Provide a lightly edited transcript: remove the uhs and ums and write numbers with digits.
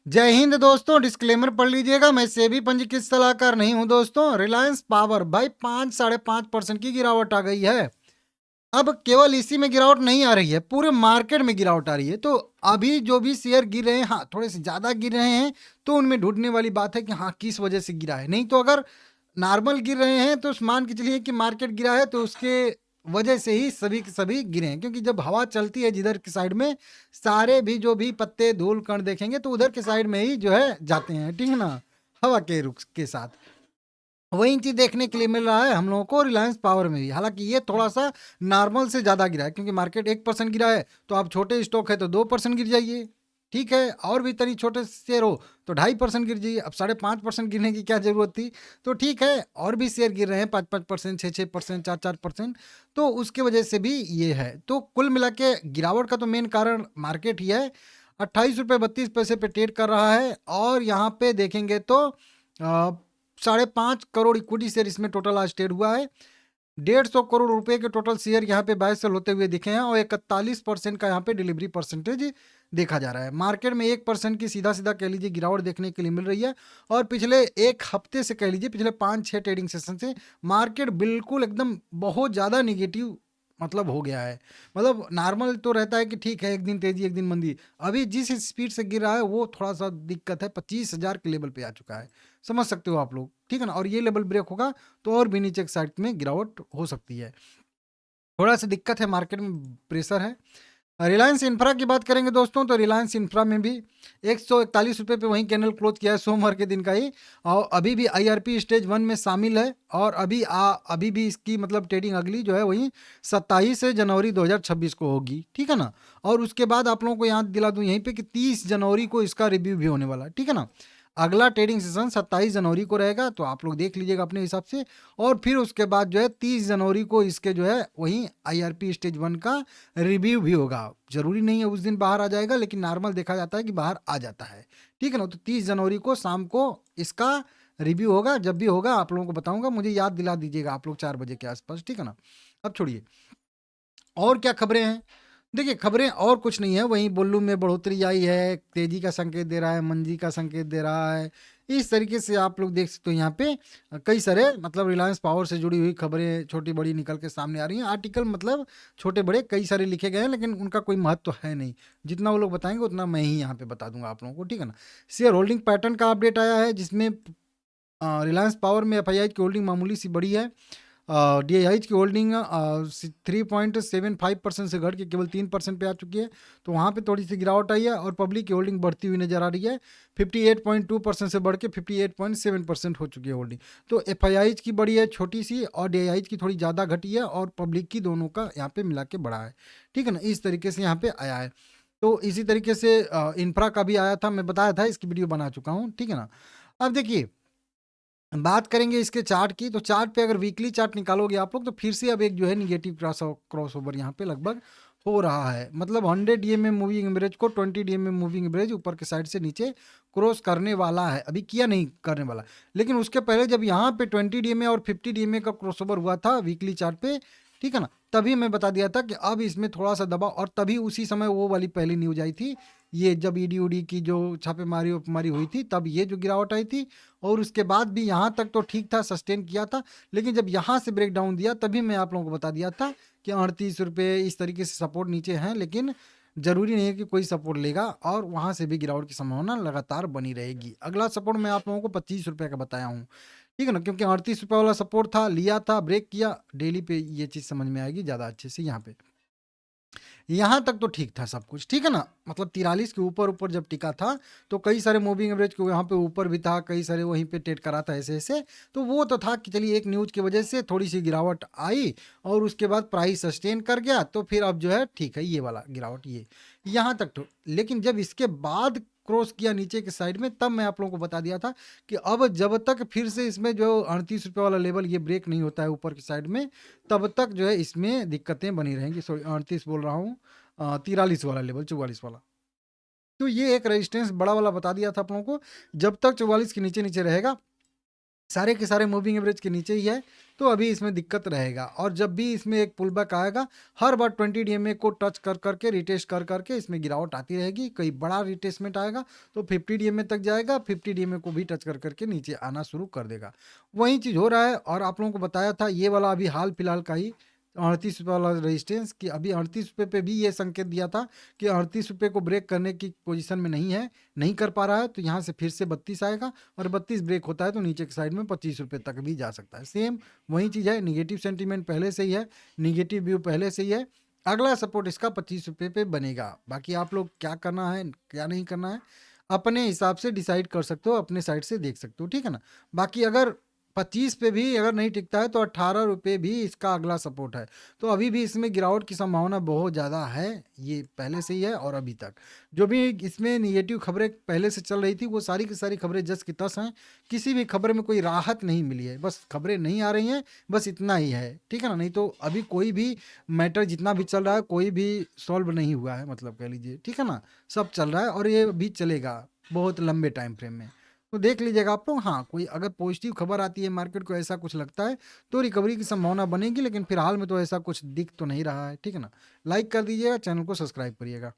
जय हिंद दोस्तों, डिस्क्लेमर पढ़ लीजिएगा। मैं सेबी पंजीकृत सलाहकार नहीं हूं दोस्तों। रिलायंस पावर भाई 5-5.5% की गिरावट आ गई है। अब केवल इसी में गिरावट नहीं आ रही है, पूरे मार्केट में गिरावट आ रही है। तो अभी जो भी शेयर गिर रहे हैं, हाँ थोड़े से ज्यादा गिर रहे हैं, तो उनमें ढूंढने वाली बात है कि हाँ किस वजह से गिरा है। नहीं तो अगर नॉर्मल गिर रहे हैं तो मान के चलिए कि मार्केट गिरा है तो उसके वजह से ही सभी के सभी गिरे हैं। क्योंकि जब हवा चलती है जिधर की साइड में, सारे भी जो भी पत्ते धूल कण देखेंगे तो उधर के साइड में ही जो है जाते हैं, ठीक है ना, हवा के रुख के साथ। वही चीज देखने के लिए मिल रहा है हम लोगों को रिलायंस पावर में भी। हालांकि ये थोड़ा सा नॉर्मल से ज्यादा गिरा है, क्योंकि मार्केट 1% गिरा है, तो आप छोटे स्टॉक है तो 2% गिर जाइए, ठीक है। और भी तरी छोटे शेयर हो तो 2.5% गिर जाइए। अब 5.5% गिरने की क्या जरूरत थी। तो ठीक है, और भी शेयर गिर रहे हैं 5-5%, 6-6%, 4-4%। तो उसकी वजह से भी ये है। तो कुल मिला के गिरावट का तो मेन कारण मार्केट ही है। 28 रुपये 32 पैसे पे ट्रेड कर रहा है। और यहाँ पे देखेंगे तो 5.5 करोड़ इक्विटी शेयर इसमें टोटल आज ट्रेड हुआ है। 150 करोड़ रुपए के टोटल शेयर यहाँ पे बाय सेल होते हुए दिखे हैं, और 41% का यहाँ पे डिलीवरी परसेंटेज देखा जा रहा है। मार्केट में 1% की सीधा सीधा कह लीजिए गिरावट देखने के लिए मिल रही है। और पिछले एक हफ्ते से कह लीजिए, पिछले 5-6 ट्रेडिंग सेशन से मार्केट बिल्कुल एकदम बहुत ज़्यादा निगेटिव मतलब हो गया है। मतलब नॉर्मल तो रहता है कि ठीक है, एक दिन तेजी एक दिन मंदी। अभी जिस स्पीड से गिर रहा है वो थोड़ा सा दिक्कत है। 25,000 के लेवल पे आ चुका है, समझ सकते हो आप लोग, ठीक है ना। और ये लेवल ब्रेक होगा तो और भी नीचे के साइड में गिरावट हो सकती है। थोड़ा सा दिक्कत है, मार्केट में प्रेशर है। रिलायंस इंफ्रा की बात करेंगे दोस्तों, तो रिलायंस इंफ्रा में भी 141 रुपये पे वहीं कैंडल क्लोज किया है सोमवार के दिन का ही। और अभी भी आईआरपी स्टेज 1 में शामिल है। और अभी भी इसकी मतलब ट्रेडिंग अगली जो है वही 27 जनवरी 2026 को होगी, ठीक है ना। और उसके बाद आप लोगों को याद दिला दूं यहीं पे कि 30 जनवरी को इसका रिव्यू भी होने वाला है, ठीक है ना। अगला ट्रेडिंग सेशन 27 जनवरी को रहेगा, तो आप लोग देख लीजिएगा अपने हिसाब से। और फिर उसके बाद जो है 30 जनवरी को इसके जो है वही आईआरपी स्टेज 1 का रिव्यू भी होगा। जरूरी नहीं है उस दिन बाहर आ जाएगा, लेकिन नॉर्मल देखा जाता है कि बाहर आ जाता है, ठीक है ना। तो 30 जनवरी को शाम को इसका रिव्यू होगा। जब भी होगा आप लोगों को बताऊंगा, मुझे याद दिला दीजिएगा आप लोग 4 बजे के आसपास, ठीक है ना। अब छोड़िए, और क्या खबरें हैं। देखिए खबरें और कुछ नहीं है, वहीं बुल्लू में बढ़ोतरी आई है, तेजी का संकेत दे रहा है, मंदी का संकेत दे रहा है। इस तरीके से आप लोग देख सकते हो यहाँ पे कई सारे मतलब रिलायंस पावर से जुड़ी हुई खबरें छोटी बड़ी निकल के सामने आ रही हैं। आर्टिकल मतलब छोटे बड़े कई सारे लिखे गए हैं, लेकिन उनका कोई महत्व है नहीं। जितना वो लोग बताएंगे उतना मैं ही यहाँ पे बता दूंगा आप लोगों को, ठीक है ना। शेयर होल्डिंग पैटर्न का अपडेट आया है, जिसमें रिलायंस पावर में एफआईआई की होल्डिंग मामूली सी बढ़ी है। डीआईएच की होल्डिंग 3.75% से घट के केवल 3% पे आ चुकी है, तो वहाँ पे थोड़ी सी गिरावट आई है। और पब्लिक की होल्डिंग बढ़ती हुई नजर आ रही है, 58.2% से बढ़ के 58.7% हो चुकी है होल्डिंग। तो एफआईआईज की बढ़ी है छोटी सी, और डीआईएच की थोड़ी ज़्यादा घटी है, और पब्लिक की दोनों का यहाँ पे मिला के बढ़ा है, ठीक है ना। इस तरीके से यहाँ पे आया है। तो इसी तरीके से इंफ्रा का भी आया था, मैं बताया था, इसकी वीडियो बना चुका हूँ, ठीक है ना। अब देखिए बात करेंगे इसके चार्ट की, तो चार्ट पे अगर वीकली चार्ट निकालोगे आप लोग, तो फिर से अब एक जो है निगेटिव क्रॉस ओवर यहाँ पे लगभग हो रहा है। मतलब 100 DMA मूविंग एवरेज को 20 DMA मूविंग एवरेज ऊपर के साइड से नीचे क्रॉस करने वाला है। अभी किया नहीं, करने वाला। लेकिन उसके पहले जब यहाँ पे 20 DMA और 50 DMA का क्रॉस ओवर हुआ था वीकली चार्ट पे, ठीक है ना, तभी मैं बता दिया था कि अब इसमें थोड़ा सा दबाव। और तभी उसी समय वो वाली पहली न्यूज आई थी, ये जब ईडी उडी की जो छापेमारी उपमारी हुई थी, तब ये जो गिरावट आई थी। और उसके बाद भी यहाँ तक तो ठीक था, सस्टेन किया था। लेकिन जब यहाँ से ब्रेक डाउन दिया, तभी मैं आप लोगों को बता दिया था कि 38 रुपये इस तरीके से सपोर्ट नीचे हैं, लेकिन जरूरी नहीं है कि कोई सपोर्ट लेगा, और वहाँ से भी गिरावट की संभावना लगातार बनी रहेगी। अगला सपोर्ट मैं आप लोगों को 25 रुपये का बताया हूँ, ठीक है ना, क्योंकि 38 रुपये वाला सपोर्ट था, लिया था, ब्रेक किया। डेली पे ये चीज़ समझ में आएगी ज़्यादा अच्छे से। यहाँ पे यहाँ तक तो ठीक था सब कुछ, ठीक है ना। मतलब 43 के ऊपर ऊपर जब टिका था, तो कई सारे मूविंग एवरेज को यहाँ पे ऊपर भी था, कई सारे वहीं पे ट्रेड करा था ऐसे ऐसे। तो वो तो था कि चलिए एक न्यूज की वजह से थोड़ी सी गिरावट आई, और उसके बाद प्राइस सस्टेन कर गया, तो फिर अब जो है ठीक है ये वाला गिरावट, ये यहाँ तक तो। लेकिन जब इसके बाद क्रॉस किया नीचे के साइड में, तब मैं आप लोगों को बता दिया था कि अब जब तक फिर से इसमें जो 38 रुपये वाला लेवल ये ब्रेक नहीं होता है ऊपर की साइड में, तब तक जो है इसमें दिक्कतें बनी रहेंगी। सॉरी 38 बोल रहा हूँ, 43 वाला लेवल, 44 वाला। तो ये एक रेजिस्टेंस बड़ा वाला बता दिया था आप लोगों को। जब तक 44 के नीचे नीचे रहेगा, सारे के सारे मूविंग एवरेज के नीचे ही है, तो अभी इसमें दिक्कत रहेगा। और जब भी इसमें एक पुल बैक आएगा, हर बार 20 डीएमए को टच कर करके रिटेस्ट कर करके इसमें गिरावट आती रहेगी। कई बड़ा रिटेसमेंट आएगा तो 50 डीएमए तक जाएगा, 50 डीएमए को भी टच कर करके नीचे आना शुरू कर देगा। वही चीज़ हो रहा है। और आप लोगों को बताया था ये वाला अभी हाल फिलहाल का ही 38 वाला रेजिस्टेंस, कि अभी 38 पे भी ये संकेत दिया था कि 38 को ब्रेक करने की पोजीशन में नहीं है, नहीं कर पा रहा है, तो यहाँ से फिर से 32 आएगा, और 32 ब्रेक होता है तो नीचे की साइड में 25 रुपये तक भी जा सकता है। सेम वही चीज़ है, निगेटिव सेंटीमेंट पहले से ही है, निगेटिव व्यू पहले से ही है। अगला सपोर्ट इसका 25 पे बनेगा। बाकी आप लोग क्या करना है क्या नहीं करना है अपने हिसाब से डिसाइड कर सकते हो, अपने साइड से देख सकते हो, ठीक है ना। बाकी अगर 25 पे भी अगर नहीं टिकता है तो 18 रुपये भी इसका अगला सपोर्ट है। तो अभी भी इसमें गिरावट की संभावना बहुत ज़्यादा है, ये पहले से ही है। और अभी तक जो भी इसमें निगेटिव खबरें पहले से चल रही थी वो सारी की सारी खबरें जस की तस हैं। किसी भी खबर में कोई राहत नहीं मिली है, बस खबरें नहीं आ रही हैं, बस इतना ही है, ठीक है ना। नहीं तो अभी कोई भी मैटर जितना भी चल रहा है कोई भी सॉल्व नहीं हुआ है, मतलब कह लीजिए, ठीक है ना। सब चल रहा है और ये भी चलेगा बहुत लंबे टाइम फ्रेम में। तो देख लीजिएगा आप लोग। हाँ, कोई अगर पॉजिटिव खबर आती है, मार्केट को ऐसा कुछ लगता है तो रिकवरी की संभावना बनेगी, लेकिन फिलहाल में तो ऐसा कुछ दिख तो नहीं रहा है, ठीक है ना। लाइक कर दीजिएगा, चैनल को सब्सक्राइब करिएगा।